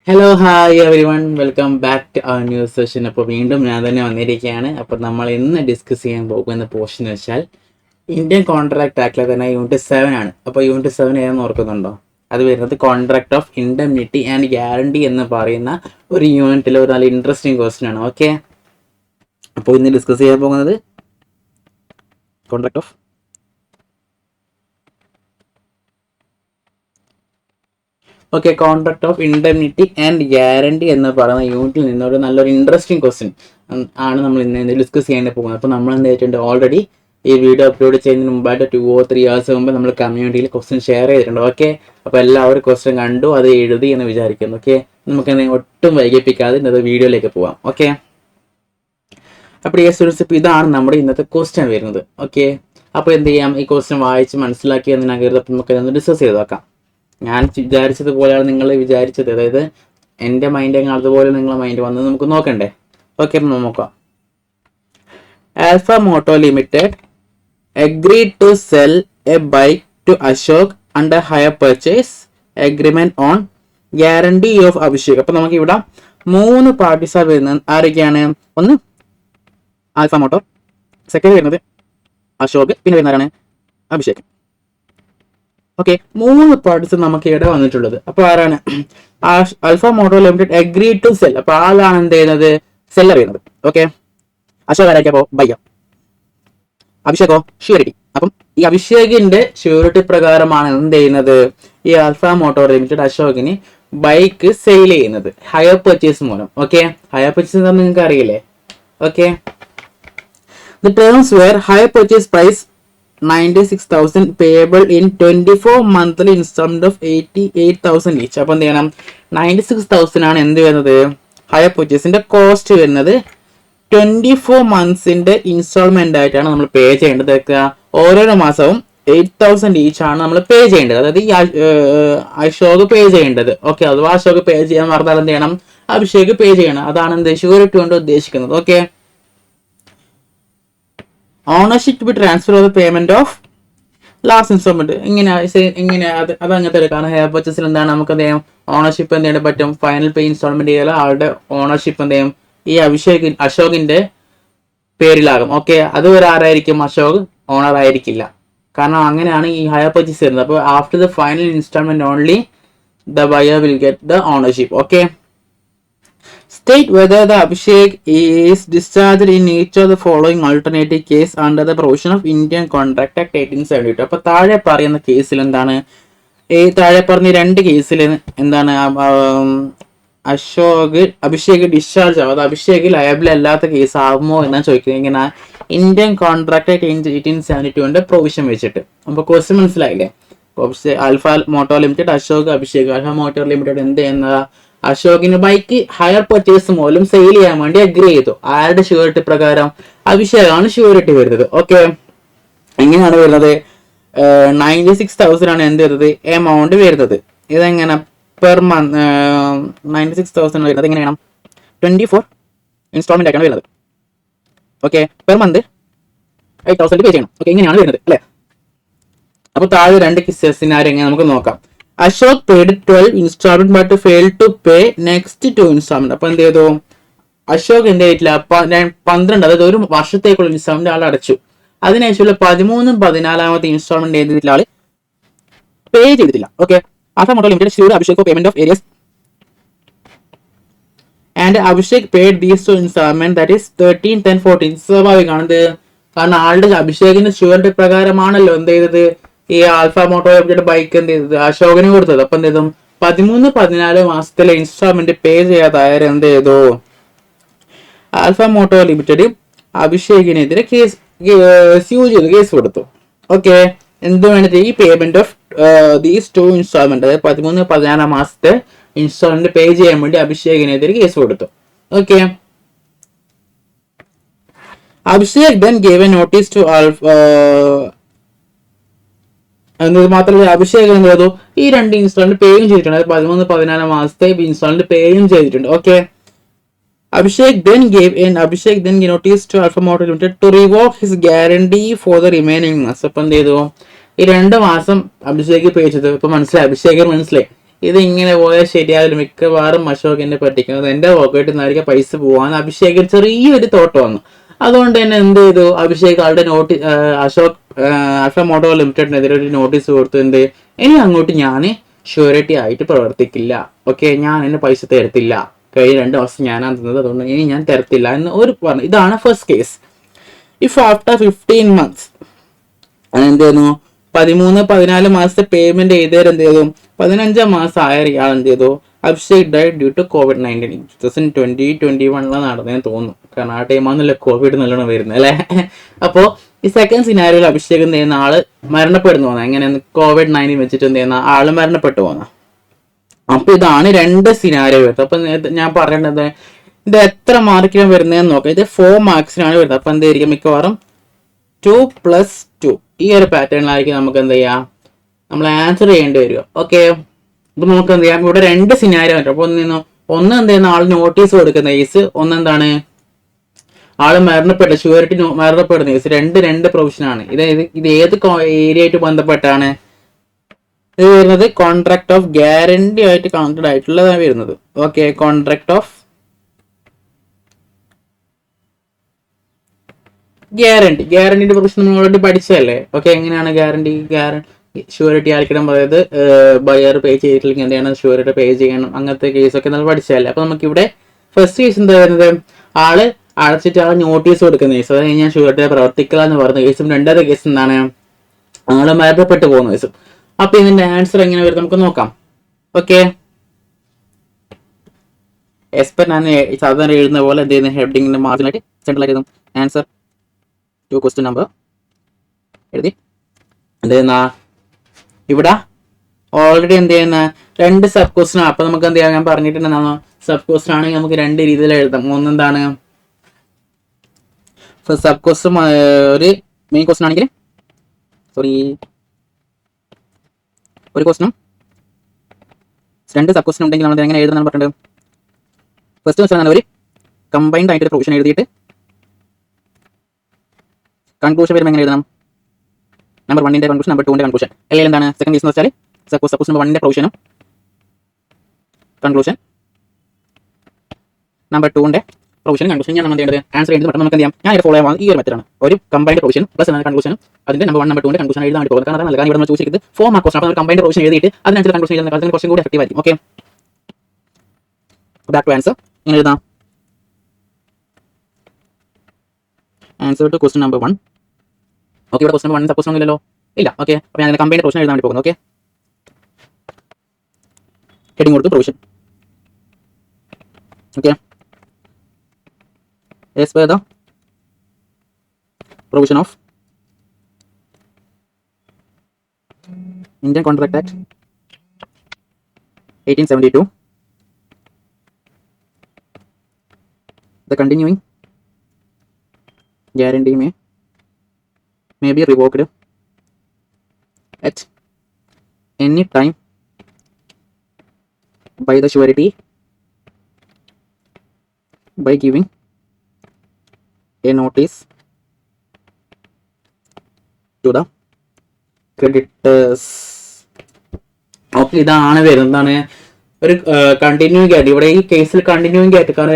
Hello hi everyone welcome back to our new session. അപ്പോൾ വീണ്ടും ഞാൻ തന്നെ വന്നിരിക്കുകയാണ്. അപ്പോൾ നമ്മൾ ഇന്ന് ഡിസ്കസ് ചെയ്യാൻ പോകുന്ന പോർഷൻ വെച്ചാൽ ഇന്ത്യൻ കോൺട്രാക്ട് ആക്ടിലെ തന്നെ യൂണിറ്റ് 7 ആണ്. അപ്പോൾ യൂണിറ്റ് 7 ഏതെന്ന് ഓർക്കുന്നുണ്ടോ? അത് വരുന്നത് contract of indemnity and guarantee എന്ന് പറയുന്ന ഒരു യൂണിറ്റിലെ ഒരു നല്ല ഇൻട്രസ്റ്റിംഗ് ക്വസ്റ്റ്യൻ ആണ്. ഓക്കെ, അപ്പോൾ ഇന്ന് ഡിസ്കസ് ചെയ്യാൻ പോകുന്നത് contract of contract of indemnity and guarantee എന്ന് പറയുന്ന യൂണിറ്റിൽ നിന്നൊരു നല്ലൊരു ഇൻട്രസ്റ്റിംഗ് ക്വസ്റ്റ്യൻ ആണ് നമ്മൾ ഇന്ന് ഡിസ്കസ് ചെയ്യാൻ പോകുന്നത്. അപ്പോൾ നമ്മൾ എന്ത് ചെയ്തിട്ടുണ്ട്, ഓൾറെഡി ഈ വീഡിയോ അപ്ലോഡ് ചെയ്യുന്നതിന് മുമ്പായിട്ട് 2 or 3 hours മുമ്പ് നമ്മൾ കമ്മ്യൂണിറ്റിയിൽ ക്വസ്റ്റ്യൻ ഷെയർ ചെയ്തിട്ടുണ്ട്. ഓക്കെ, അപ്പോൾ എല്ലാവരും ക്വസ്റ്റ്യൻ കണ്ടു, അത് എഴുതി എന്ന് വിചാരിക്കുന്നു. ഓക്കെ, നമുക്ക് ഒട്ടും വൈകിപ്പിക്കാതെ ഇന്നത്തെ വീഡിയോയിലേക്ക് പോവാം. ഓക്കെ, അപ്പോൾ ഈ സ്റ്റുഡൻസ്, ഇപ്പോൾ ഇതാണ് നമ്മുടെ ഇന്നത്തെ ക്വസ്റ്റ്യൻ വരുന്നത്. ഓക്കെ, അപ്പോൾ എന്ത് ചെയ്യാം, ഈ ക്വസ്റ്റ്യൻ വായിച്ച് മനസ്സിലാക്കി എന്ന് ഞാൻ കരുതപ്പോൾ നമുക്ക് ഡിസ്കസ് ചെയ്ത് നോക്കാം. ഞാൻ വിചാരിച്ചതുപോലെയാണ് നിങ്ങൾ വിചാരിച്ചത്, അതായത് എൻ്റെ മൈൻഡ് അതുപോലെ നിങ്ങളെ മൈൻഡ് വന്നത് നമുക്ക് നോക്കണ്ടേ? ഓക്കെ, അപ്പം നോക്കാം. Alpha Moto Limited agreed to sell a bike to Ashok under hire purchase agreement on guarantee of Abhishek. അപ്പം നമുക്ക് ഇവിടെ 3 പാർട്ടീസാണ് വരുന്നത്. ആരൊക്കെയാണ്? ഒന്ന് ആൽഫ മോട്ടോ, സെക്കൻഡ് വരുന്നത് അശോക്, പിന്നെ വരുന്നവരാണ് അഭിഷേക്. ഓക്കെ, 3 പാർട്ടീസ് നമുക്ക് ഇവിടെ വന്നിട്ടുള്ളത്. അപ്പോൾ ആരാണ്? Alpha Moto Limited agreed to sell. അപ്പോൾ ആളാണ് എന്ത് ചെയ്യുന്നത്? സെല്ലർ ചെയ്യുന്നത്. ഓക്കെ, അശോക് ആരാക്കിയപ്പോൾ ബയ്യ, അഭിഷേകോ ഷ്യൂരിറ്റി. അപ്പം ഈ അഭിഷേകിന്റെ ഷ്യൂരിറ്റി പ്രകാരമാണ് എന്ത് ചെയ്യുന്നത്? ഈ ആൽഫ മോട്ടോ ലിമിറ്റഡ് അശോകിന് ബൈക്ക് സെയിൽ ചെയ്യുന്നത് ഹയർ പർച്ചേസ് മൂലം. ഓക്കെ, ഹയർ പർച്ചേസ് എന്താണെന്ന് നിങ്ങൾക്ക് അറിയില്ലേ? Okay, the terms were hire purchase price 96,000 payable in 24 monthly installment of 88,000 each. അപ്പോൾ എന്ത് ചെയ്യണം? 96,000 ആണ് എന്ത് വരുന്നത്? ഹയർ പർച്ചേസിന്റെ കോസ്റ്റ് വരുന്നത്. 24 monthsന്റെ ഇൻസ്റ്റാൾമെന്റ് ആയിട്ടാണ് നമ്മൾ പേ ചെയ്യേണ്ടത്. ഓരോരോ മാസവും 8,000 ഈച്ച് ആണ് നമ്മൾ പേ ചെയ്യേണ്ടത്. അതായത് ഈ അശോക് പേ ചെയ്യേണ്ടത്. ഓക്കെ, അഥവാ അശോക് പേ ചെയ്യാൻ പറഞ്ഞാൽ എന്ത് ചെയ്യണം? അഭിഷേക് പേ ചെയ്യണം. അതാണ് എന്ത് ഷ്യൂരിറ്റി കൊണ്ട് ഉദ്ദേശിക്കുന്നത്. Okay, ownership be transfer of payment of last instalment. ഇങ്ങനെ അത് അങ്ങനത്തെ ഒരു കാരണം ഹെയർ പർച്ചേസിൽ എന്താണ് നമുക്ക് എന്ത് ചെയ്യാം? ഓണർഷിപ്പ് എന്ത് ചെയ്യാൻ പറ്റും? ഫൈനൽ പേ ഇൻസ്റ്റാൾമെന്റ് ചെയ്താൽ ആളുടെ ഓണർഷിപ്പ് എന്ത് ചെയ്യും? ഈ അശോകിന്റെ പേരിലാകും. ഓക്കെ, അതുവരെ ആരായിരിക്കും? അശോക് ഓണർ ആയിരിക്കില്ല. കാരണം അങ്ങനെയാണ് ഈ ഹയർ പർച്ചേസ് വരുന്നത്. അപ്പോൾ after the final instalment only the buyer will get the ownership. Okay, state whether the Abhishek is discharged in each of the following alternative case under the provision of Indian Contract Act 1872. അപ്പോൾ താഴെ പറയുന്ന കേസിൽ എന്താണ്? ഈ താഴെ പറഞ്ഞ 2 കേസിൽ എന്താണ്? അഭിഷേക് ഡിസ്ചാർജ് ആവും. അത് അഭിഷേക് ലയബിൾ അല്ലാത്ത കേസ് ആകുമോ എന്നാണ് ചോദിക്കുന്നത്. ഇങ്ങനെ ഇന്ത്യൻ കോൺട്രാക്ട് ആക്ട് 1872 പ്രൊവിഷൻ വെച്ചിട്ട്. അപ്പോൾ ക്വസ്റ്റ്യൻ മനസ്സിലായില്ലേ? Alpha Moto Limited Ashok Abhishek. Alpha Moto Limited എന്ത് ചെയ്യുന്നത്? അശോകിന് ബൈക്ക് ഹയർ പർച്ചേസ് മൂലം സെയിൽ ചെയ്യാൻ വേണ്ടി അഗ്രി ചെയ്തു. ആരുടെ ഷ്യൂരിറ്റി പ്രകാരം? അഭിഷേകാണ് ഷ്യൂരിറ്റി വരുന്നത്. ഓക്കെ, എങ്ങനെയാണ് വരുന്നത്? 96,000 ആണ് എന്ത് വരുന്നത്? എമൗണ്ട് വരുന്നത്. ഇതെങ്ങനെ? പെർ മന്ത് 96,000 വരുന്നത് എങ്ങനെയാണ്? 24 ഇൻസ്റ്റാൾമെന്റ് ആയിട്ടാണ് വരുന്നത്. ഓക്കെ, പെർ മന്ത് 8,000 പേ ചെയ്യണം. ഓക്കെ, ഇങ്ങനെയാണ് വരുന്നത് അല്ലേ? അപ്പോൾ താഴെ 2 സിനാരിയോ എങ്ങനെ നമുക്ക് നോക്കാം. Ashok paid 12 installment but failed to pay next 2 installment. അപ്പോൾ എന്ത് ചെയ്തു? അശോക് എന്ത് ചെയ്തിട്ടില്ല? 12, അതായത് ഒരു വർഷത്തേക്കുള്ള ഇൻസ്റ്റാൾമെന്റ് ആൾ അടച്ചു. അതിനുശേഷമുള്ള 13, 14ാമത്തെ ഇൻസ്റ്റാൾമെന്റ് ചെയ്തിട്ടുള്ള ആള് പേ ചെയ്തിട്ടില്ല. Okay, Alpha Moto Limited sued Abhishek for payment of areas and Abhishek paid these 2 installment, that is 13, 10, 14. സ്വാഭാവികമാണ്. കാരണം ആളുടെ അഭിഷേകിന്റെ ഷ്യൂരിറ്റി പ്രകാരമാണല്ലോ എന്ത് ചെയ്തത്? ഈ ആൽഫ മോട്ടോ ലിമിറ്റഡ് ബൈക്ക് എന്ത് ചെയ്തത്? അശോകന് കൊടുത്തത്. അപ്പൊ എന്ത് ചെയ്തു? 13, 14 മാസത്തിലെ ഇൻസ്റ്റാൾമെന്റ് പേ ചെയ്യാതായാലും എന്ത് ചെയ്തു? ആൽഫ മോട്ടോ ലിമിറ്റഡ് അഭിഷേകിനെതിരെ കേസ് കേസ് കൊടുത്തു. ഓക്കെ, എന്ത് വേണ്ടത്? ഈ പേയ്മെന്റ് ഓഫ് ദീസ് 2 ഇൻസ്റ്റാൾമെന്റ്, അതായത് 13, 14 മാസത്തെ ഇൻസ്റ്റാൾമെന്റ് പേ ചെയ്യാൻ വേണ്ടി അഭിഷേകിനെതിരെ കേസ് കൊടുത്തു. Okay, Abhishek then gave a notice to എന്നത് മാത്രമല്ല, അഭിഷേക് എന്ത് ചെയ്തു? ഈ 2 ഇൻസ്റ്റാൾമെന്റ് പേയും ചെയ്തിട്ടുണ്ട്. 13, 14 മാസത്തെ ഇൻസ്റ്റാൾമെന്റ് പേയും ചെയ്തിട്ടുണ്ട്. Okay, Abhishek then gave notice to Alpha Motor Limited to revoke his guarantee for the remaining months. അപ്പം എന്ത് ചെയ്തു? ഈ 2 മാസം അഭിഷേക് പേ ചെയ്തു. ഇപ്പൊ മനസ്സിലായി, അഭിഷേക് മനസ്സിലായി ഇത് ഇങ്ങനെ പോയാൽ ശരിയാവില്ല, മിക്കവാറും അശോക് എന്നെ പറ്റിക്കുന്നത്, എന്റെ പോക്കറ്റിൽ നിന്നായിരിക്കും പൈസ പോവാന്ന് അഭിഷേക് ചെറിയൊരു തോട്ട് വന്നു. അതുകൊണ്ട് തന്നെ എന്ത് ചെയ്തു, അഭിഷേക് ആളുടെ അൽഫ മോട്ടോ ലിമിറ്റഡിനെതിരെ ഒരു നോട്ടീസ് കൊടുത്തു. എന്ത്, ഇനി അങ്ങോട്ട് ഞാൻ ഷ്യൂരിറ്റി ആയിട്ട് പ്രവർത്തിക്കില്ല, ഓക്കെ, ഞാൻ എന്നെ പൈസ തരത്തില്ല, കഴിഞ്ഞ 2 ദിവസം ഞാനാണ് തന്നത്, അതുകൊണ്ട് ഇനി ഞാൻ തരത്തില്ല എന്ന് ഒരു പറഞ്ഞു. ഇതാണ് first case. If after 15 months എന്ത് ചെയ്യുന്നു, 13-14 മാസത്തെ പേയ്മെന്റ് ചെയ്തവർ എന്ത് ചെയ്തു, 15ാം മാസം ആയ ഇയാൾ എന്ത് ചെയ്തു, Abhishek died due to COVID-19. 2021 നടന്നതെന്ന് തോന്നുന്നു, കാരണം ആ ടൈമാണല്ലോ കോവിഡ് നല്ലോണം വരുന്നത് അല്ലേ. അപ്പോൾ ഈ സെക്കൻഡ് സിനാരിയോയിൽ അഭിഷേക് എന്ത് ചെയ്യുന്ന ആള് മരണപ്പെടുന്നു പോകുന്നത്, എങ്ങനെ COVID-19 വെച്ചിട്ട് എന്ത് ചെയ്യുന്ന ആള് മരണപ്പെട്ടു പോകുന്ന. അപ്പൊ ഇതാണ് 2 സിനാരിയോ വരുന്നത്. അപ്പൊ ഞാൻ പറയേണ്ടത് ഇത് എത്ര മാർക്കിനാണ് വരുന്നതെന്ന് നോക്കാം. ഇത് 4 മാർക്സിനാണ് വരുന്നത്. അപ്പൊ എന്തായിരിക്കും, മിക്കവാറും 2+2 ഈ ഒരു പാറ്റേണിലായിരിക്കും നമുക്ക് എന്ത് ചെയ്യാം, നമ്മൾ ആൻസർ ചെയ്യേണ്ടി വരിക. ഓക്കെ, ഇപ്പൊ നമുക്ക് എന്ത് ചെയ്യാം, ഇവിടെ 2 സിനാരിയോ ഉണ്ട്. അപ്പൊ ഒന്ന് എന്ത് ചെയ്യുന്ന ആൾ നോട്ടീസ് കൊടുക്കുന്ന കേസ്, ഒന്നെന്താണ് ആള് മരണപ്പെട്ട ഷ്യൂരിറ്റി മരണപ്പെടുന്ന കേസ്. രണ്ട് പ്രൊവിഷനാണ്. ഇത് ഏത് ഏരിയ ആയിട്ട് ബന്ധപ്പെട്ടാണ് ഇത് വരുന്നത്? കോൺട്രാക്ട് ഓഫ് ഗ്യാരണ്ടി ആയിട്ട് കണക്റ്റഡ് ആയിട്ടുള്ളതാണ് വരുന്നത്. ഓക്കെ, കോൺട്രാക്ട് ഓഫ് ഗ്യാരണ്ടിന്റെ പ്രൊവിഷൻ നമ്മൾ ഓൾറെഡി പഠിച്ചതല്ലേ. ഓക്കെ, എങ്ങനെയാണ് ഗ്യാരണ്ടി ഷ്യൂരിറ്റി ആയിരിക്കണം, അതായത് ബയർ പേ ചെയ്തിട്ടില്ലെങ്കിൽ എന്താണ് ഷ്യൂരിറ്റി പേ ചെയ്യണം, അങ്ങനത്തെ കേസൊക്കെ നമ്മൾ പഠിച്ചതല്ലേ. അപ്പൊ നമുക്ക് ഇവിടെ ഫസ്റ്റ് കേസ് എന്താ വരുന്നത്, ആള് അടച്ചിട്ട് ആൾ നോട്ടീസ് കൊടുക്കുന്ന കേസ്, അതായത് ഞാൻ ഷ്യൂരിറ്റി പ്രവർത്തിക്കുക എന്ന് പറയുന്ന കേസും. 2ാമത്തെ കേസ് എന്താണ്, ആള് മരണപ്പെട്ടു പോകുന്ന കേസും. അപ്പൊ ഇതിന്റെ ആൻസർ എങ്ങനെ വരും നമുക്ക് നോക്കാം. ഓക്കെ, എസ്പെർ ഞാൻ സാധാരണ എഴുതുന്ന പോലെ എന്ത് ചെയ്യുന്ന ഹെഡിങ്ങിന്റെ മാർജിനായിട്ട് സെൻട്രലായിട്ട് എഴുതും. ആൻസർ ടു ക്വസ്റ്റ്യൻ നമ്പർ എഴുതി എന്ത് ചെയ്യുന്ന ഇവിടെ ഓൾറെഡി എന്ത് ചെയ്യുന്ന 2 സബ് ക്വസ്റ്റ്യൻ. അപ്പൊ നമുക്ക് എന്ത് ചെയ്യാം, ഞാൻ പറഞ്ഞിട്ടുണ്ടെന്നാണോ, സബ് ക്വസ്റ്റ്യൻ ആണെങ്കിൽ നമുക്ക് 2 രീതിയിൽ എഴുതാം. ഒന്നെന്താണ്, സബ് ക്വസ്റ്റ്യൻ ഒരു മെയിൻ ക്വസ്റ്റ്യൻ ആണെങ്കിൽ, സോറി, ഒരു ക്വസ്റ്റ്യനും 2 സബ് ക്വസ്റ്റ്യൻ ഉണ്ടെങ്കിൽ നമ്മൾ എങ്ങനെ എഴുതുന്ന പറഞ്ഞിട്ടുണ്ട്. ഫസ്റ്റ് ക്വസ്റ്റ്യൻ ഒരു കമ്പൈൻഡ് ആയിട്ട് പ്രൊവിഷൻ എഴുതിയിട്ട് കൺക്ലൂഷൻ വരുമ്പോൾ എങ്ങനെ എഴുതണം, നമ്പർ 1ന്റെ കൺക്ലൂഷൻ, നമ്പർ 2ന്റെ കൺക്ലൂഷൻ. അല്ലെങ്കിൽ എന്താണ് സെക്കൻഡ് കേസ് എന്ന് വെച്ചാൽ സപ്പോസ് നമ്പർ 1ന്റെ പ്രൊവിഷനും കൺക്ലൂഷൻ, നമ്പർ 2ന്റെ പ്രൊവിഷൻ കൺക്ലൂഷൻ. ഞാൻ നമ്മൾ ചെയ്യേണ്ടത് ആൻസർ എഴുതി നമുക്ക് എന്ത് ചെയ്യാം, ഞാൻ ഇത് ഫോളോ ചെയ്യാൻ ഈ ഒരു മെത്തേഡാണ്. ഒരു കമ്പൈൻഡ് പ്രൊവിഷൻ പ്ലസ് കൺക്ലൂഷനും അതിന്റെ നമ്പർ 1 നമ്പർ 2ന്റെ കൺക്ലൂഷൻ എഴുതാൻ വേണ്ടി പോകുന്നത്. കാരണം ഇവിടെ നമ്മൾ ചോദിക്കുന്നത് 4 മാർക്ക് ക്വസ്റ്റൻ. അപ്പോൾ കമ്പൈൻഡ് പ്രൊവിഷൻ എഴുതിയിട്ട് അതിനനുസരിച്ച് കൺക്ലൂഷൻ എഴുതുന്ന കാലത്ത് കുറച്ചും കൂടി എഫക്റ്റീവ് ആയിരിക്കും. Okay, back to answer. ഇങ്ങനെ എഴുതാം, answer to question number 1. Okay, ഇവിടെ ക്വസ്റ്റൻ 1 സപ്പോസ് ഒന്നുമില്ലല്ലോ, ഇല്ല. ഓക്കെ, അപ്പോൾ ഞാൻ കമ്പൈൻഡ് പ്രൊവിഷൻ എഴുതാൻ വേണ്ടി പോകുന്നു. ഓക്കെ, ഹെഡിങ് കൊടുത്തു provision. Okay, as per the provision of Indian Contract Act 1872, the continuing guarantee may be revoked at any time by the surety by giving a notice to the creditors. Okay, ഇതാണ് വരുന്നതാണ് ഒരു continuing ആയിട്ട്. ഇവിടെ ഈ കേസിൽ continuing ആയിട്ട്, കാരണം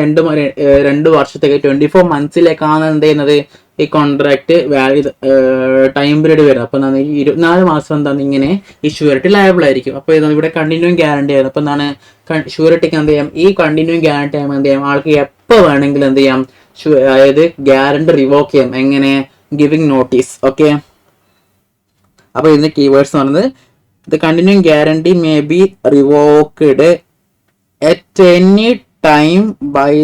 2 വർഷത്തേക്ക് 24 monthsലേക്കാണ് എന്ത് ചെയ്യുന്നത് ഈ കോൺട്രാക്ട് വാലിഡ് ടൈം പീരീഡ് വരുന്നത്. അപ്പൊ എന്താണ് ഈ 24 മാസം എന്താണ് ഇങ്ങനെ ഈ ഷ്യൂരിറ്റി ലയബിൾ ആയിരിക്കും. അപ്പൊ ഇതാണ് ഇവിടെ കണ്ടിന്യൂയിങ് ഗ്യാരണ്ടി ആയിരുന്നു. അപ്പൊ എന്താണ് ഷ്യൂരിറ്റിക്ക് എന്ത് ചെയ്യാം, ഈ കണ്ടിന്യൂയിങ് ഗ്യാരണ്ടി ആകുമ്പോൾ എന്ത് ചെയ്യാം, ആൾക്ക് എപ്പോൾ വേണമെങ്കിലും എന്ത് ചെയ്യാം, അതായത് ഗ്യാരണ്ടി റിവോക്ക് ചെയ്യാം. എങ്ങനെ, ഗിവിംഗ് നോട്ടീസ്. ഓക്കെ, അപ്പൊ ഇതിന്റെ കീവേഡ്സ് എന്ന് പറയുന്നത് the continuing guarantee may be revoked at any time by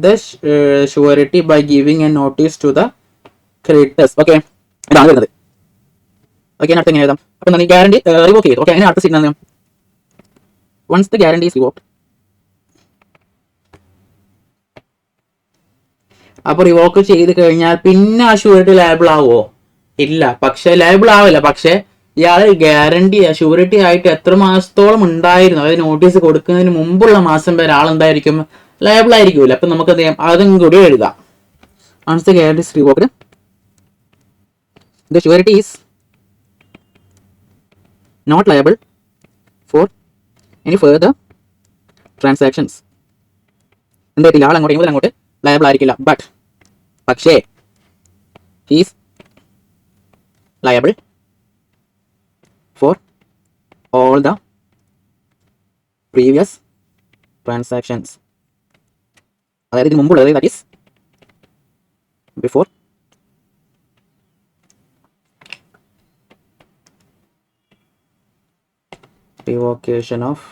the surety by giving a notice to the creditors. Okay, ഇതാണ് വരുന്നത്. ഓക്കെ, അടുത്ത് എങ്ങനെ എഴുതാം, അപ്പൊ എന്താണ് ഗ്യാരണ്ടി റിവോക്ക് ചെയ്തു. ഓക്കെ, അതിന് അടുത്ത scene once the guarantee is revoked. അപ്പൊ റിവോക്ക് ചെയ്ത് കഴിഞ്ഞാൽ പിന്നെ ആ ഷ്യൂരിറ്റി ലയബിൾ ആവുമോ? ഇല്ല. പക്ഷെ ലയബിൾ ആവില്ല. പക്ഷെ ഇയാൾ ഗ്യാരണ്ടി ഷ്യൂരിറ്റി ആയിട്ട് എത്ര മാസത്തോളം ഉണ്ടായിരുന്നു, അതായത് നോട്ടീസ് കൊടുക്കുന്നതിന് മുമ്പുള്ള മാസം വരെ ആളെന്തായിരിക്കും, ലയബിൾ ആയിരിക്കൂല. അപ്പൊ നമുക്ക് എന്ത് ചെയ്യാം, അതും കൂടി എഴുതാം. Once the guarantee is revoked, the surety is not liable for any further transactions. എന്തായിട്ടില്ല, ആൾ അങ്ങോട്ട് ലയബിൾ ആയിരിക്കില്ല. പക്ഷേ he's liable for all the previous transactions. അതായത് ഇതിന് മുമ്പുള്ളത്, that is before revocation of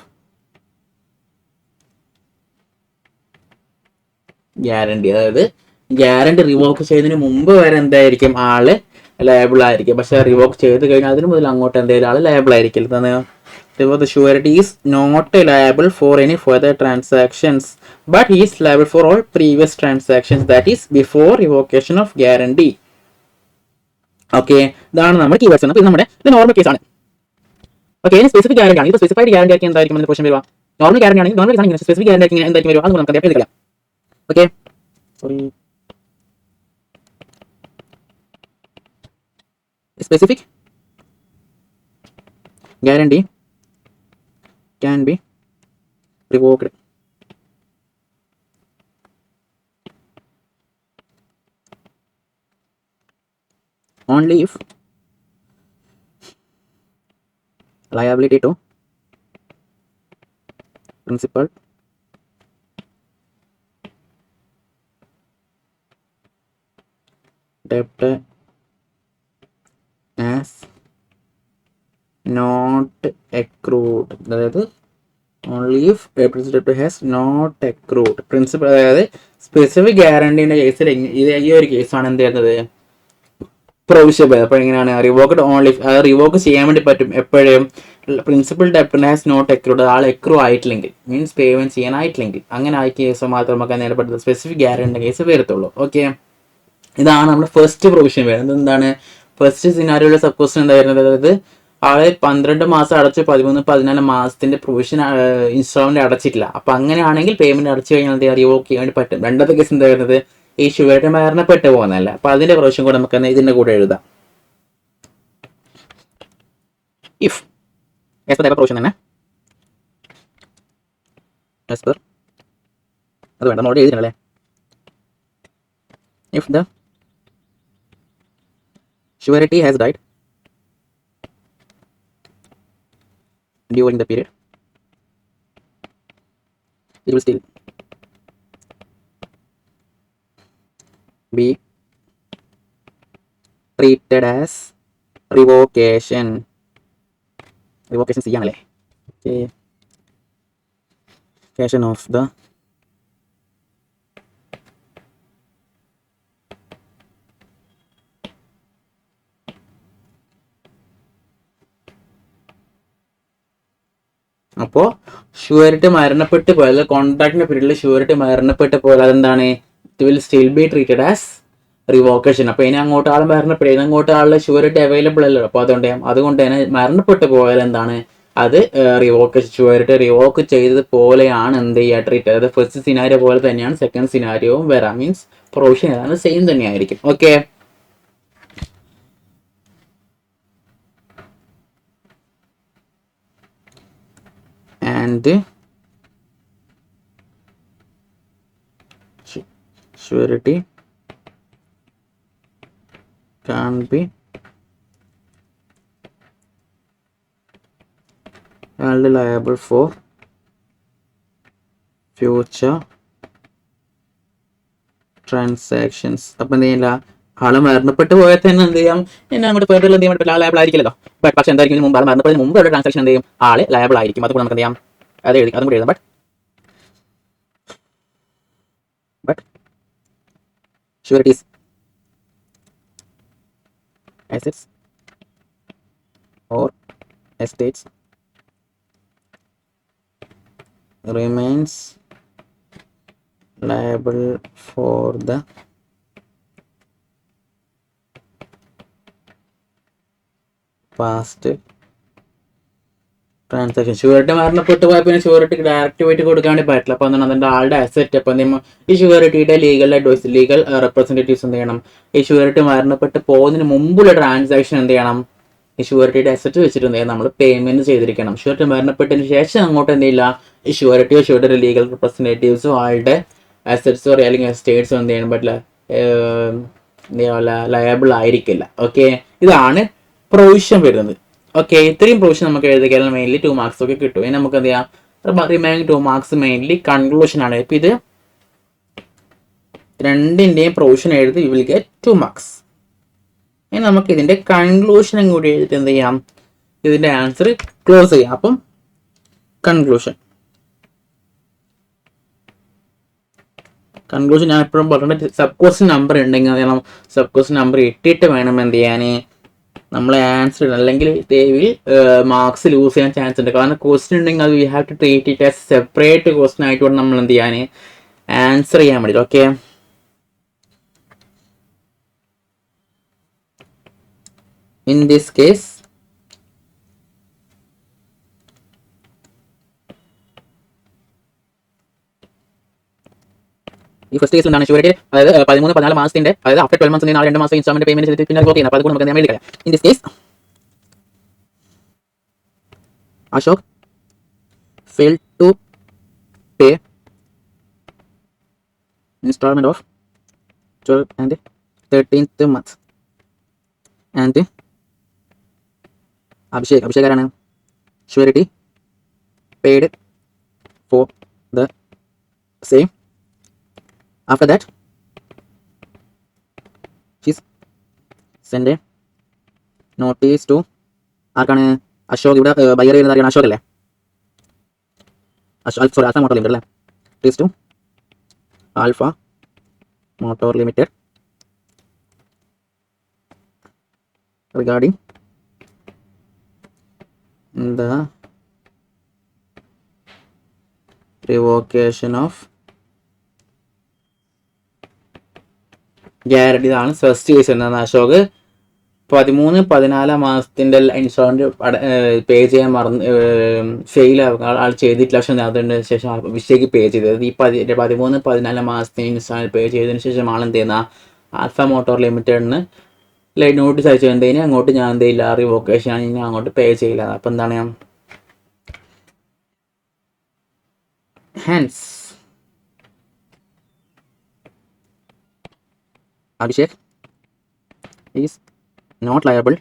guarantee. അതായത് ഗ്യാരണ്ടി റിവോക്ക് ചെയ്യുന്നതിന് മുമ്പ് വരെ എന്തായിരിക്കും, ആള് ലയബിൾ ആയിരിക്കും. പക്ഷെ റിവോക്ക് ചെയ്ത് കഴിഞ്ഞാൽ അതിന് മുതൽ അങ്ങോട്ട് എന്തായാലും ആള് ലയബിൾ ആയിരിക്കില്ല. The surety is not liable for any further transactions, but he is liable for all previous transactions, that is before revocation of guarantee. Okay, ഇതാണ് നമ്മുടെ കീവേഡ്സ്. അപ്പോൾ ഇത് നമ്മുടെ നോർമൽ കേസ് ആണ്. ഓക്കെ, ഇനി സ്പെസിഫിക് ഗ്യാരണ്ടി ആണ്. ഇത് സ്പെസിഫൈഡ് ഗ്യാരണ്ടി ആക്കി എന്തായിരിക്കും അതിന്റെ ക്വസ്റ്റ്യൻ വരിക? നോർമൽ ഗ്യാരണ്ടി ആണെങ്കിൽ നോർമൽ കേസ് ആണെങ്കിൽ സ്പെസിഫിക് ഗ്യാരണ്ടി ആക്കി എന്തായിരിക്കും വരിക? അത് നമുക്ക് എഴുതിക്കാം. Okay, sorry, specific guarantee can be revoked only if liability to principal debt as not accrued. അതായത് only if debt has not accrued principal. അതായത് സ്പെസിഫിക് ഗ്യാരണ്ടീൻ്റെ കേസിൽ ഈ ഒരു കേസാണ് എന്ത് ചെയ്യുന്നത്, പ്രൊവിഷൻ. അപ്പോൾ എങ്ങനെയാണ് റിവോക്ഡ് ഓൺലി, അത് റിവോക്ക് ചെയ്യാൻ വേണ്ടി പറ്റും എപ്പോഴും പ്രിൻസിപ്പൽ ഡെപ്റ്റ് ഹാസ് നോട്ട് അക്രൂഡ്, ആൾ എക്രൂ ആയിട്ടില്ലെങ്കിൽ, മീൻസ് പേയ്മെന്റ് ചെയ്യാനായിട്ടില്ലെങ്കിൽ, അങ്ങനെ ആയ കേസ് മാത്രം നമുക്ക് നേരപ്പെട്ടത് സ്പെസിഫിക് ഗ്യാരണ്ടി കേസ് വരത്തുള്ളൂ. ഓക്കെ, ഇതാണ് നമ്മുടെ ഫസ്റ്റ് പ്രൊവിഷൻ വരുന്നത്. എന്താണ് ഫസ്റ്റ് സിനാരിയോയിലെ സബ് ക്വസ്റ്റ്യൻ എന്തായിരുന്നത്? അതായത് ആള് 12 മാസം അടച്ച് 13-14 മാസത്തിന്റെ പ്രൊവിഷൻ ഇൻസ്റ്റാൾമെന്റ് അടച്ചിട്ടില്ല. അപ്പൊ അങ്ങനെയാണെങ്കിൽ പേയ്മെന്റ് അടച്ചു കഴിഞ്ഞാൽ എന്താ റിവോക്ക് ചെയ്യാൻ വേണ്ടി പറ്റും. രണ്ടാമത്തെ കേസ് എന്താ വരുന്നത്, ഈ ഷുവറായിട്ട് മരണപ്പെട്ട് പോകുന്നതല്ല. അപ്പൊ അതിന്റെ പ്രൊവിഷൻ കൂടെ നമുക്ക് ഇതിന്റെ കൂടെ എഴുതാം. ഇഫ് ആസ് പെർ പ്രൊവിഷൻ തന്നെ, ആസ് പെർ അത് വേണ്ട, നമ്മളോട് എഴുതിയല്ലേ. If the surety has died during the period, it will still be treated as revocation. Revocation ചെയ്യാനല്ലേ. Revocation of the അപ്പോൾ ഷുവറിറ്റി മരണപ്പെട്ട് പോയാൽ, കോൺട്രാക്ടിന്റെ പീരീഡിൽ ഷുവറിറ്റി മരണപ്പെട്ട് പോയാൽ അതെന്താണ്, it will still be treated as revocation. അപ്പോൾ ഇനി അങ്ങോട്ട് ആൾ മരണപ്പെടും, അങ്ങോട്ട് ആളുടെ ഷുവറിറ്റി അവൈലബിൾ അല്ലല്ലോ. അപ്പോൾ അതുകൊണ്ട് തന്നെ മരണപ്പെട്ട് പോയാൽ എന്താണ്, അത് റിവോക്കേഷൻ, ഷുവറിറ്റി റിവോക്ക് ചെയ്തത് പോലെയാണ് എന്ത് ചെയ്യുക, ട്രീറ്റ്. അതായത് ഫസ്റ്റ് സിനാരിയോ പോലെ തന്നെയാണ് സെക്കൻഡ് സിനാരിയോവും വരാം. മീൻസ് പ്രൊവിഷൻ ഏതാണ് സെയിം തന്നെയായിരിക്കും. Okay, and surety can be held liable for future transactions. അപ്പം എന്ത് ചെയ്യില്ല, ആള് മരണപ്പെട്ട് പോയാൽ തന്നെ എന്ത് ചെയ്യാം, എന്നെ അങ്ങോട്ട് പോയിട്ട് എന്ത് ചെയ്യാൻ പറ്റില്ല, ലയബിൾ ആയിരിക്കില്ലല്ലോ. പക്ഷെ എന്തായിരിക്കും, ഇതിന് മുമ്പ് ആൾ മരണപ്പെടുന്നതിന് മുമ്പ് ഉള്ള ട്രാൻസാക്ഷൻ എന്ത് ചെയ്യും, ആള് ലയബിൾ ആയിരിക്കും. അതുകൊണ്ട് നമുക്ക് എന്ത് ചെയ്യാം, അത് എഴുതി, അതും കൂടി എഴുതാം. But sureties assets or estates remains liable for the past transaction. Surety മരണപ്പെട്ട് പോയാൽ പിന്നെ ഷുവറിറ്റിക്ക് ഡയറക്റ്റ് പോയിട്ട് കൊടുക്കാൻ വേണ്ടി പറ്റില്ല. അപ്പോൾ എന്താണ്, അതിൻ്റെ ആളുടെ അസെറ്റ്. അപ്പോൾ എന്ത് ചെയ്യുമ്പോൾ ഈ ഷുവറിറ്റിയുടെ ലീഗൽ അഡ്വൈസ്, ലീഗൽ റെപ്രസെൻറ്റേറ്റീവ്സ് എന്ത് ചെയ്യണം, ഈ ഷുവറിറ്റി മരണപ്പെട്ട് പോകുന്നതിന് മുമ്പുള്ള ട്രാൻസാക്ഷൻ എന്ത് ചെയ്യണം, ഈ ഷുവറിറ്റിയുടെ അസറ്റ് വെച്ചിട്ട് എന്ത് ചെയ്യാം, നമ്മൾ പേയ്മെന്റ് ചെയ്തിരിക്കണം. ഷുവറിറ്റി മരണപ്പെട്ടതിന് ശേഷം അങ്ങോട്ട് എന്ത് ചെയ്യില്ല, ഈ ഷുവറിറ്റിയോ ഷുവറിറ്റി ലീഗൽ റെപ്രസെൻറ്റേറ്റീവ്സോ ആളുടെ അസറ്റ്സോ അല്ലെങ്കിൽ എസ്റ്റേറ്റ്സോ എന്ത് ചെയ്യാൻ പറ്റില്ല, എന്ത് ചെയ്യാൻ ലയബിൾ ആയിരിക്കില്ല. ഓക്കെ, ഇതാണ് പ്രൊവിഷൻ വരുന്നത്. ഓക്കെ, ഇത്രയും പ്രൊവിഷൻ നമുക്ക് എഴുതിയാൽ മെയിൻലി 2 മാർക്സ് ഒക്കെ കിട്ടും. ഇനി നമുക്ക് എന്ത് ചെയ്യാം, റിമൈനിങ് 2 മാർക്സ് മെയിൻലി കൺക്ലൂഷൻ ആണ്. ഇപ്പം ഇത് രണ്ടിൻ്റെയും പ്രൊവിഷൻ എഴുതി യു വിൽ ഗെറ്റ് 2 മാർക്സ്. ഇനി നമുക്ക് ഇതിൻ്റെ കൺക്ലൂഷനും കൂടി എഴുതിയിട്ട് എന്ത് ചെയ്യാം, ഇതിൻ്റെ ആൻസർ ക്ലോസ് ചെയ്യാം. അപ്പം കൺക്ലൂഷൻ ഞാൻ എപ്പോഴും പറഞ്ഞിട്ട് സബ് ക്വസ്റ്റ്യൻ നമ്പർ ഉണ്ടെങ്കിൽ അത് സബ് ക്വസ്റ്റ്യൻ നമ്പർ ഇട്ടിട്ട് വേണം എന്ത് ചെയ്യാൻ നമ്മളെ ആൻസർ ഇടാൻ, അല്ലെങ്കിൽ ദയവിൽ മാർക്സ് ലൂസ് ചെയ്യാൻ ചാൻസ് ഉണ്ട്. കാരണം ക്വസ്റ്റ്യൻ ഉണ്ടെങ്കിൽ അത് we have to treat it as separate question ആയിട്ട് വേണം നമ്മൾ എന്ത് ചെയ്യാൻ ആൻസർ ചെയ്യാൻ വേണ്ടി. ഓക്കെ, ഇൻ ദിസ് കേസ് ഈ ഫസ്റ്റ് കേസിൽ എന്താണ് ഷുവറിറ്റി, അതായത് 13-14 മാസത്തിന്റെ, അതായത് ആഫ്റ്റർ 12 മന്ത്സ് 2 മാസം ഇൻസ്റ്റാൾമെന്റ് പേയ്മെന്റ് ചെയ്തിട്ട് പിന്നെ റിവോക്ക് ചെയ്യുന്നത്. അപ്പോൾ അതുകൊണ്ട് നമുക്ക് എഴുതി കളയാം. In this case Ashok failed to pay installment of 12th and 13th month, and Abhishek ആരാണ്, surety paid for the same. After that she sent a notice to ആർക്കാണ്, അശോക്. ഇവിടെ ബയർ ചെയ്യുന്നത് അറിയണം, അശോക് അല്ലേ, സോറി ആൽഫ മോട്ടോർ ലിമിറ്റഡ് അല്ലേ, notice to Alpha Motor Limited regarding the revocation of guarantee. ഇതാണ് first case. എന്താണ്, അശോക് 13-14 മാസത്തിന്റെ ഇൻഷുറൻസ് പേ ചെയ്യാൻ മറന്ന് ഫെയിൽ ആൾ ചെയ്തിട്ടില്ല. പക്ഷെ അതിന് ശേഷം അഭിഷേക് പേ ചെയ്തത് ഈ 13-14 മാസത്തിന് ഇൻഷുറൻസ് പേ ചെയ്തതിന് ശേഷം ആൾ എന്ത് ചെയ്യുന്ന ആൽഫ മോട്ടോർ ലിമിറ്റഡിന് നോട്ടീസ് അയച്ചു. എന്തേലും അങ്ങോട്ട് ഞാൻ എന്ത് ചെയ്യില്ല, റിവോക്കേഷൻ ഞാൻ അങ്ങോട്ട് പേ ചെയ്യില്ല. അപ്പം എന്താണ്, hence Abhishek is not liable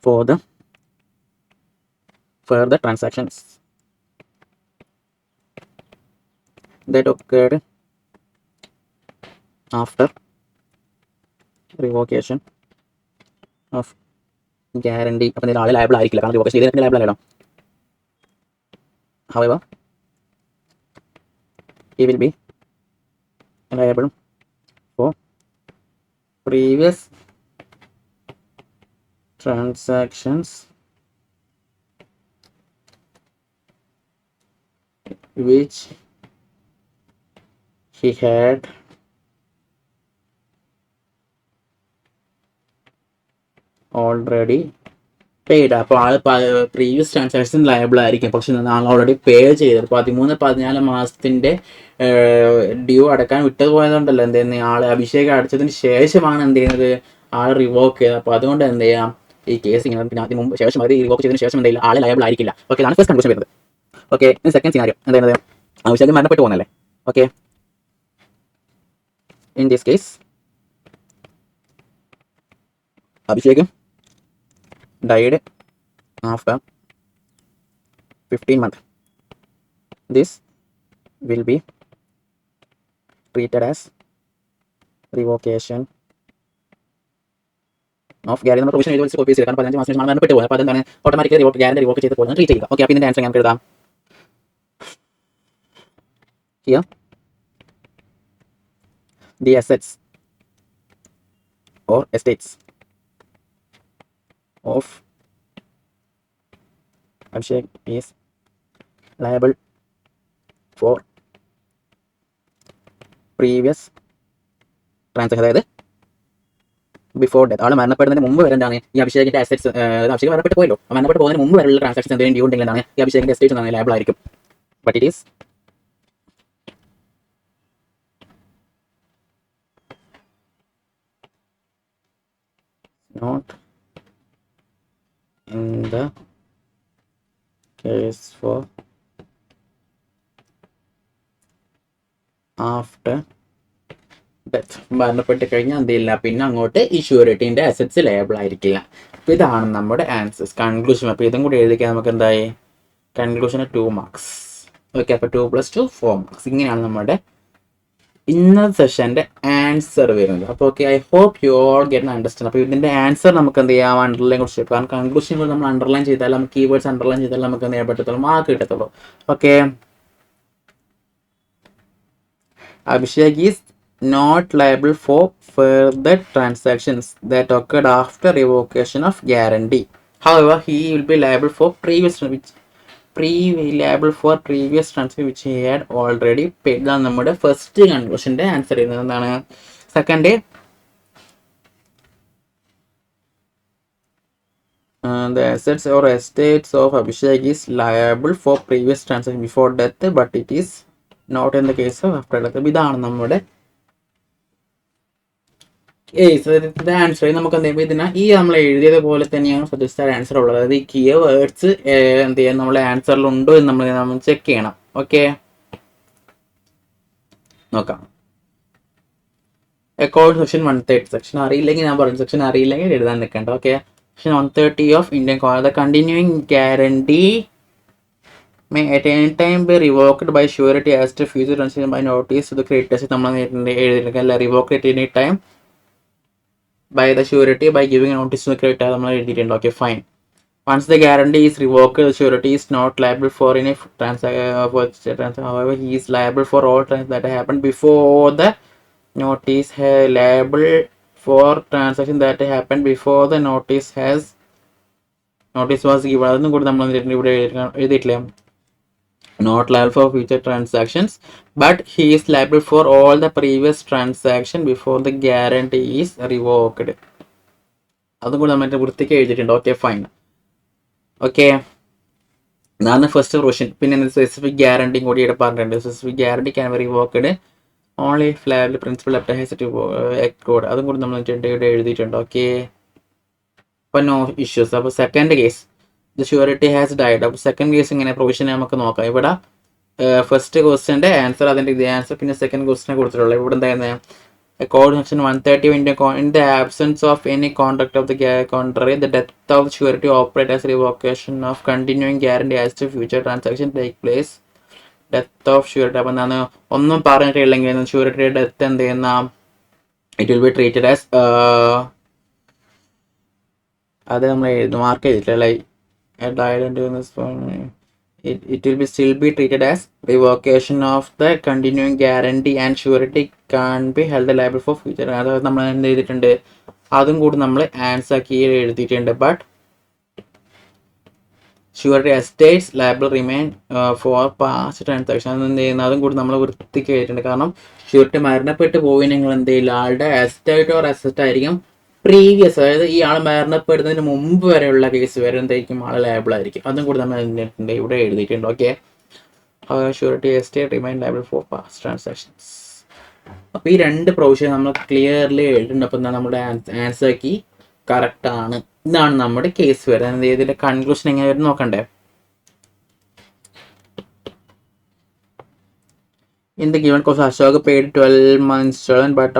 for the further transactions that occurred after revocation of guarantee. അപ്പം ഇതിൽ ആൾ ലയബിൾ ആയിരിക്കില്ല, കാരണം റിവോക്കേഷൻ ചെയ്തതിന് ലയബിൾ ആണല്ലോ. however he will be liable for previous transactions which he had already paid. അപ്പോൾ ആൾ പ്രീവിയസ് ട്രാൻസാക്ഷൻ ലയബിൾ ആയിരിക്കും, പക്ഷെ ആൾ already pay ചെയ്തത് 13-14 മാസത്തിന്റെ ഡ്യൂ അടക്കാൻ വിട്ടുപോയതുകൊണ്ടല്ലോ എന്ത് ചെയ്യുന്നത്, ആൾ അഭിഷേക് അടച്ചതിന് ശേഷമാണ് എന്ത് ചെയ്യുന്നത്, ആൾ റിവോക്ക് ചെയ്തത്. അപ്പോൾ അതുകൊണ്ട് എന്ത് ചെയ്യാം, ഈ കേസ് ഇങ്ങനെ പിന്നെ അതിന് മുമ്പ് ശേഷം അത് റിവോക്ക് ചെയ്തതിന് ശേഷം എന്തെങ്കിലും ആൾ ലയബിൾ ആയിരിക്കില്ല. ഓക്കെ, ഇതാണ് ഫസ്റ്റ് കൺക്ലൂഷൻ വരുന്നത്. ഓക്കെ, സെക്കൻഡ് സിനാരിയോ എന്താ, അഭിഷേക് മരണപ്പെട്ടു പോകുന്നല്ലേ. Okay, in this case Abhishek died after 15 months. This will be treated as revocation of guarantee. നമ്മൾ പ്രൊവിഷൻ എഴുതി കോപ്പി ചെയ്ത്, കാരണം 15 മാസം മരണപ്പെട്ടു പോകുന്നത്. അപ്പോൾ അതെന്താണ് ഓട്ടോമാറ്റിക്കലി ഗ്യാരണ്ടി റിവോക്ക് ചെയ്ത് പോകുന്നത് ട്രീറ്റ് ചെയ്യുക. ഓക്കെ, അപ്പോൾ ഇതിൻ്റെ ആൻസർ നമുക്ക് എഴുതാം. Here the assets or estates of Abhishek is liable for previous transaction. അതായത് ബിഫോർ ഡെത്ത്, ആൾ മരണപ്പെടുന്നതിന് മുമ്പ് വരെ എന്താണ് ഈ അഭിഷേകിന്റെ അസറ്റ്സ്, അഭിഷേക് മരണപ്പെട്ട് പോയല്ലോ, മരണപ്പെട്ട് പോകുന്നതിന് മുമ്പ് വരെയുള്ള ട്രാൻസാക്ഷൻസ് എന്തെങ്കിലും ഡ്യൂ ഉണ്ടെങ്കിൽ എന്താണ് ഈ അഭിഷേകിന്റെ എസ്റ്റേറ്റ് എന്താണ് ലയബിൾ ആയിരിക്കും. But it is not the case for after death. മരണപ്പെട്ട് കഴിഞ്ഞാൽ എന്തില്ല, പിന്നെ അങ്ങോട്ട് ഈ ഷ്യൂരിറ്റീൻ്റെ അസറ്റ്സ് ലേബിൾ ആയിരിക്കില്ല. അപ്പോൾ ഇതാണ് നമ്മുടെ ആൻസേഴ്സ്. കൺക്ലൂഷൻ അപ്പോൾ ഇതും കൂടി എഴുതിക്കാൻ നമുക്ക് എന്തായി, കൺക്ലൂഷന് 2 മാർക്സ്. ഓക്കെ, അപ്പോൾ 2 + 2 4 മാർക്സ്. ഇങ്ങനെയാണ് നമ്മുടെ ഇന്നത്തെ സെഷൻ്റെ ആൻസർ വരുന്നത്. അപ്പോൾ okay, I hope you all get understand. അപ്പോൾ ഇതിൻ്റെ ആൻസർ നമുക്ക് എന്ത് ചെയ്യാം, അണ്ടർലൈൻ കുറിച്ച്. കാരണം കൺക്ലൂഷൻ നമ്മൾ അണ്ടർലൈൻ ചെയ്താൽ, നമുക്ക് കീവേഡ്സ് അണ്ടർലൈൻ ചെയ്താൽ നമുക്ക് എന്ത് ചെയ്യാൻ പറ്റത്തുള്ളൂ, മാർക്ക് കിട്ടത്തുള്ളൂ. Okay, Abhishek is not liable for further transactions that occurred after revocation of guarantee. However, he will be liable for previous transfer which he had already paid. ഇതാണ് നമ്മുടെ ഫസ്റ്റ് കൺക്ലൂഷൻ്റെ ആൻസർ ചെയ്യുന്നത്. എന്താണ് second, the assets or estates of Abhishek is liable for previous transaction before death, but it is not in the case of after death. ഇതാണ് നമ്മുടെ answer. നമുക്ക് എന്ത് ചെയ്യുമ്പോൾ ഇതിന് ഈ നമ്മൾ എഴുതിയത് പോലെ തന്നെയാണ് സജസ്റ്റഡ് ആൻസർ ഉള്ളത്. അതായത് ഈ കീവേഡ്സ് എന്ത് ചെയ്യാൻ നമ്മളെ ആൻസറിൽ ഉണ്ടോ എന്ന് നമ്മൾ ചെക്ക് ചെയ്യണം. ഓക്കെ, നോക്കാം. അക്കോർഡിംഗ് സെക്ഷൻ 130, സെക്ഷൻ അറിയില്ലെങ്കിൽ ഞാൻ പറഞ്ഞു, സെക്ഷൻ അറിയില്ലെങ്കിൽ എഴുതാൻ നിൽക്കേണ്ട. Okay, section 130 of Indian code, the continuing guarantee may at any time be revoked by surety as to future transaction by notice to the creditors. നമ്മൾ എഴുതിയിരിക്കില്ല, revoked at any time by the surety by giving a notice to the creditor. നമ്മൾ എഴുതിയിട്ടുണ്ട്. Okay, fine. Once the guarantee is revoked, the surety is not liable for any transaction. However, he is liable for all transactions that happened before the notice. Liable for transaction that happened before the notice was given. അതൊന്നും കൂടി നമ്മൾ ഇവിടെ എഴുതിയിട്ടില്ല. Not liable for future transactions, but he is liable for all the previous transaction before the guarantee is revoked. അതും കൂടി നമ്മൾ വൃത്തിക്ക് എഴുതിയിട്ടുണ്ട്. Okay, fine. ഓക്കെ, ഇതാണ് ഫസ്റ്റ് പ്രൊവിഷൻ. പിന്നെ സ്പെസിഫിക് ഗ്യാരണ്ടി കൂടി ഇവിടെ പറഞ്ഞിട്ടുണ്ട്. Specific guarantee can be revoked only if liability principal accrued. അതും കൂടി നമ്മൾ ഇവിടെ എഴുതിയിട്ടുണ്ട്. ഓക്കെ, അപ്പോൾ നോ ഇഷ്യൂസ്. അപ്പോൾ second case, the surety has died. അപ്പോൾ സെക്കൻഡ് കേസ് ഇങ്ങനെ പ്രൊവിഷൻ നമുക്ക് നോക്കാം. ഇവിടെ ഫസ്റ്റ് ക്വസ്റ്റ്യൻ്റെ ആൻസർ, അതിൻ്റെ ഇതേ ആൻസർ, പിന്നെ സെക്കൻഡ് ക്വസ്റ്റിനെ കൊടുത്തിട്ടുള്ളത്. ഇവിടെ എന്തായിരുന്നു, according section 130 in the absence of any conduct of the contrary, the death of the surety operate as revocation of continuing guarantee as to future transaction take place. Death of surety, അപ്പം എന്താണ്, ഒന്നും പറഞ്ഞിട്ടില്ലെങ്കിൽ ഷ്യൂരിറ്റിയുടെ death എന്ത് ചെയ്യുന്ന, it will be treated as, അത് നമ്മൾ mark ചെയ്തിട്ടില്ല, it will be still be treated as revocation of the continuing guarantee and surety can't be held liable for future. അതായത് നമ്മൾ എന്ത് ചെയ്തിട്ടുണ്ട്, അതും കൂടി നമ്മൾ ആൻസർ ആക്കി എഴുതിയിട്ടുണ്ട്. But surety estates liable remain for past transaction. എന്ത് ചെയ്യുന്നത്, അതും കൂടി നമ്മൾ വൃത്തിക്ക് എഴുതിയിട്ടുണ്ട്. കാരണം ഷ്യൂരിറ്റി മരണപ്പെട്ട് പോയില്ലെങ്കിൽ എന്ത് ചെയ്യില്ല, ആളുടെ എസ്റ്റേറ്റ് ഓർ അസറ്റ് ആയിരിക്കും പ്രീവിയസ്, അതായത് ഈ ആൾ മരണപ്പെടുന്നതിന് മുമ്പ് വരെയുള്ള കേസ് വരെ എന്തായിരിക്കും, ആൾ ലയബിൾ ആയിരിക്കും. അതും കൂടി നമ്മൾ ഇവിടെ എഴുതിയിട്ടുണ്ട്. Okay, surety estate remain liable for past transactions. അപ്പോൾ ഈ രണ്ട് പ്രൊവിഷൻ നമ്മൾ ക്ലിയർലി എഴുതിയിട്ടുണ്ട്. അപ്പോൾ എന്താണ് നമ്മുടെ ആൻസർ കീ കറക്റ്റ് ആണ്. ഇതാണ് നമ്മുടെ കേസ് വരുന്നത്. ഇതിൻ്റെ കൺക്ലൂഷൻ എങ്ങനെ വരും നോക്കണ്ടേ. In the given case, Ashok paid 12 months installment but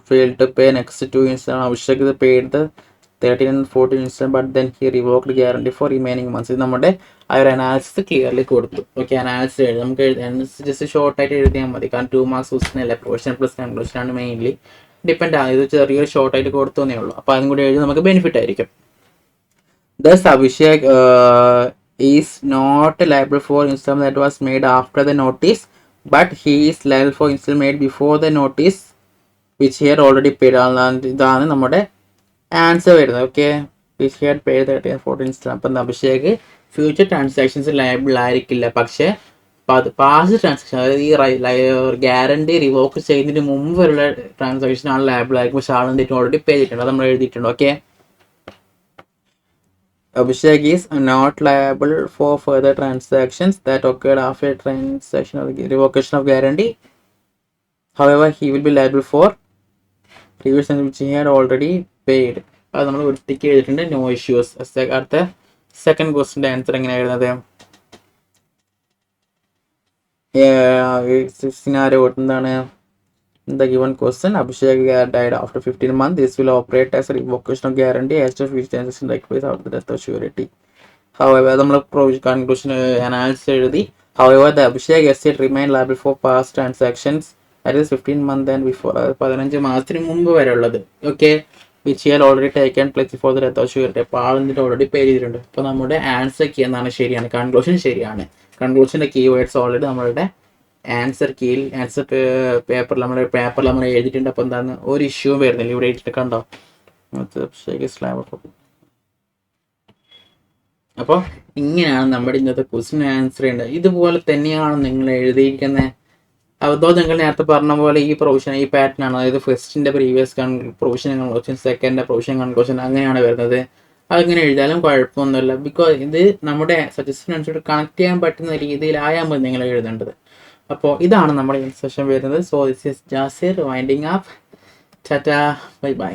failed to pay next 2 installments. Abhishek paid the 13 and 14 installment, but then he revoked guarantee for remaining months. ഇത് നമ്മുടെ ആ ഒരു അനാലിസിസ് ക്ലിയർലി കൊടുത്തു. ഓക്കെ, അനാലിസിസ് എഴുതി നമുക്ക് just ഷോർട്ടായിട്ട് എഴുതിയാൽ മതി. കാരണം 2 മാർക്സ് ക്വസ്റ്റ്യനല്ല, പ്രൊവിഷൻ പ്ലസ് കൺക്ലൂഷൻ ആണ് മെയിൻലി ഡിപ്പെൻഡ് ആണ്. ഇത് ചെറിയൊരു ഷോർട്ടായിട്ട് കൊടുത്തേ ഉള്ളൂ. അപ്പോൾ അതും കൂടി എഴുതി നമുക്ക് ബെനിഫിറ്റ് ആയിരിക്കും. Thus, Abhishek is not liable for installment that was made after the notice, but he is liable for installment made before the notice which he had already paid. ഇതാണ് നമ്മുടെ ആൻസർ വരുന്നത്. Okay, which he had paid 13 and 14 installment. അപ്പം Abhishek future transactions liable ആയിരിക്കില്ല, പക്ഷേ past transaction, അതായത് ഈ guarantee revoke ചെയ്യുന്നതിന് മുമ്പ് വരെയുള്ള ട്രാൻസാക്ഷൻ ആണ് ലയബിൾ ആയിരിക്കും. പക്ഷേ ആൾ എന്തെങ്കിലും ഓൾറെഡി പേ ചെയ്തിട്ടുണ്ട്, അത് നമ്മൾ എഴുതിയിട്ടുണ്ട്. Okay, Abhishek is not liable for further transactions that occurred after transaction of the revocation of guarantee. However, he will be liable for previous transaction which he had already paid. അത് നമ്മൾ വൃത്തിക്ക് എഴുതിയിട്ടുണ്ട്, no issues. അടുത്ത second ക്വസ്റ്റിൻ്റെ answer എങ്ങനെയാണ് എഴുതുന്നത്? സിനാരോ എന്താണ്? The given question, Abhishek died after 15 months. This will operate as a revocation of guarantee as to which transaction likewise after the death of surety. However, നമ്മൾ conclusion analysis എഴുതി. However, the Abhishek estate remain liable for past transactions that is 15 months and before, 15 മാസത്തിന് മുമ്പ് വരെ ഉള്ളത്. Okay, which here already taken place for the death of surety. അപ്പോൾ ആൾ എന്നിട്ട് already pay ചെയ്തിട്ടുണ്ട്. അപ്പോൾ നമ്മുടെ ആൻസർ കീ എന്നാണ് ശരിയാണ്, കൺക്ലൂഷൻ ശരിയാണ്. കൺക്ലൂഷൻ്റെ കീ വേർഡ്സ് ഓൾറെഡി നമ്മളുടെ ആൻസർ കീയിൽ ആൻസർ പേപ്പറിൽ നമ്മൾ എഴുതിയിട്ടുണ്ട്. അപ്പോൾ എന്താണ്, ഒരു ഇഷ്യൂ വരുന്നില്ല. ഇവിടെ എഴുതിയിട്ട് കണ്ടോ? അപ്പോൾ ഇങ്ങനെയാണ് നമ്മുടെ ഇന്നത്തെ ക്വസ്റ്റ്യൻ ആൻസർ ചെയ്യേണ്ടത്. ഇതുപോലെ തന്നെയാണ് നിങ്ങൾ എഴുതിയിരിക്കുന്നത്. അതോ നിങ്ങൾ നേരത്തെ പറഞ്ഞ പോലെ ഈ പ്രൊവിഷൻ, ഈ പാറ്റേൺ ആണ്, അതായത് ഫസ്റ്റിൻ്റെ പ്രീവിയസ് പ്രൊവിഷൻ കൺക്ലൂഷൻ, സെക്കൻഡിൻ്റെ പ്രൊവിഷൻ കൺക്ലൂഷൻ, അങ്ങനെയാണ് വരുന്നത്. അങ്ങനെ എഴുതാലും കുഴപ്പമൊന്നുമില്ല. ബിക്കോസ് ഇത് നമ്മുടെ സജഷൻ അനുസരിച്ച് കണക്ട് ചെയ്യാൻ പറ്റുന്ന രീതിയിലായാൽ മതി നിങ്ങൾ എഴുതേണ്ടത്. അപ്പോൾ ഇതാണ് നമ്മുടെ ഈ സെഷൻ വരുന്നത്. So this is Jasir winding up. Tata, bye bye.